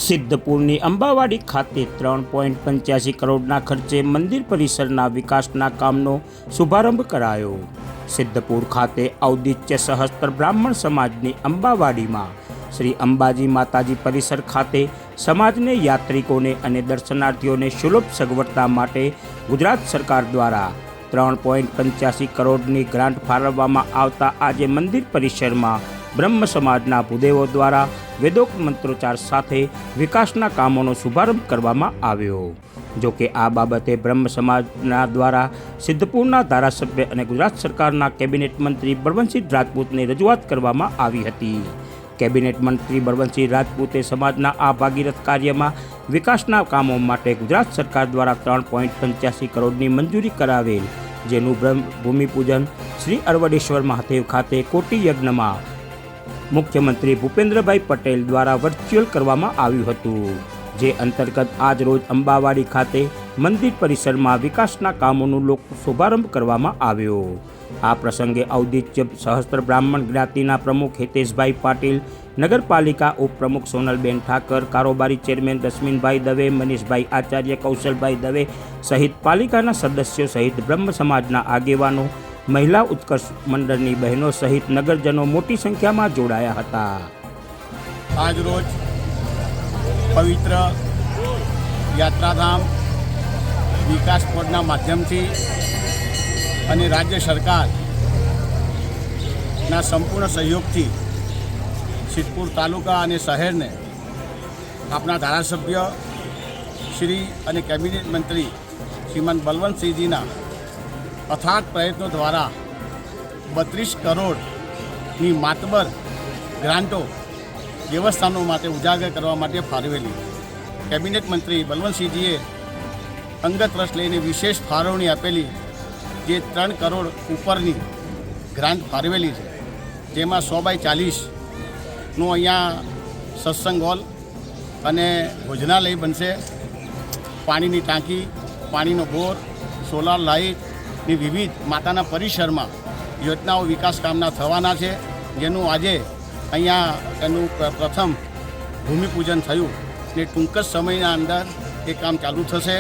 સિદ્ધપુરની અંબાવાડી ખાતે 3.85 કરોડના ખર્ચે મંદિર પરિસરના વિકાસના કામનો શુભારંભ કરાયો। સિદ્ધપુર ખાતે ઔદિત્ય સહસ્ત્ર બ્રાહ્મણ સમાજની અંબાવાડીમાં શ્રી અંબાજી માતાજી પરિસર ખાતે સમાજને યાત્રિકોને અને દર્શનાર્થીઓને સુલભ સગવડતા માટે ગુજરાત સરકાર દ્વારા 3.85 કરોડની ગ્રાન્ટ ફાળવવામાં આવતા આજે મંદિર પરિસરમાં બ્રહ્મ સમાજના ભૂદેવો દ્વારા વેદોક્ત મંત્રોચ્ચાર સાથે વિકાસના કામોનો શુભારંભ કરવામાં આવ્યો। જો કે આ બાબતે બ્રહ્મ સમાજના દ્વારા સિદ્ધપુરના ધારાસભ્ય અને ગુજરાત સરકારના કેબિનેટ મંત્રી બળવંતસિંહ રાજપૂતને રજૂઆત કરવામાં આવી હતી। કેબિનેટ મંત્રી બળવંતસિંહ રાજપૂતે સમાજના આ ભાગીરથ કાર્યમાં વિકાસના કામો માટે ગુજરાત સરકાર દ્વારા 3.85 કરોડની મંજૂરી કરાવેલ, જેનું ભૂમિપૂજન શ્રી અરવડેશ્વર મહાદેવ ખાતે કોટી યજ્ઞમાં મુખ્યમંત્રી ભૂપેન્દ્રભાઈ પટેલ દ્વારા વર્ચ્યુઅલ કરવામાં આવ્યું હતું, જે અંતર્ગત આજ રોજ અંબાવાડી ખાતે મંદિર પરિસરમાં વિકાસના કામોનો લોક શુભારંભ કરવામાં આવ્યો। આ પ્રસંગે ઔદિત્ય સહસ્ત્ર બ્રાહ્મણ જ્ઞાતિના પ્રમુખ હિતેશભાઈ પાટીલ, નગરપાલિકા ઉપપ્રમુખ સોનલબેન ઠાકર, કારોબારી ચેરમેન રશ્મિનભાઈ દવે, મનીષભાઈ આચાર્ય, કૌશલભાઈ દવે સહિત પાલિકાના સદસ્યો સહિત બ્રહ્મ સમાજના આગેવાનો, મહિલા ઉત્કર્ષ મંડળની બહેનો સહિત નગરજનો મોટી સંખ્યામાં જોડાયા હતા। આજ રોજ પવિત્ર યાત્રાધામ વિકાસ બોર્ડના માધ્યમથી અને રાજ્ય સરકારના સંપૂર્ણ સહયોગથી સિદ્ધપુર તાલુકા અને શહેરને આપણા ધારાસભ્ય શ્રી અને કેબિનેટ મંત્રી શ્રીમાન બલવંતસિંહજીના અથાગ પ્રયત્નો દ્વારા 32 કરોડની માતબર ગ્રાન્ટો દેવસ્થાનો માટે ઉજાગર કરવા માટે ફાળવેલી। કેબિનેટ મંત્રી બલવંતસિંહજીએ અંગત રસ લઈને વિશેષ ફાળવણી આપેલી, જે 3 કરોડ ઉપરની ગ્રાન્ટ ફાળવેલી છે, જેમાં 100/40નું અહીંયા સત્સંગ હોલ અને ભોજનાલય બનશે, પાણીની ટાંકી, પાણીનો બોર, સોલાર લાઇટની વિવિધ માતાના પરિસરમાં યોજનાઓ વિકાસ કામના થવાના છે, જેનું આજે અહીંયા એનું પ્રથમ ભૂમિપૂજન થયું ને ટૂંક જ સમયના અંદર એ કામ ચાલુ થશે।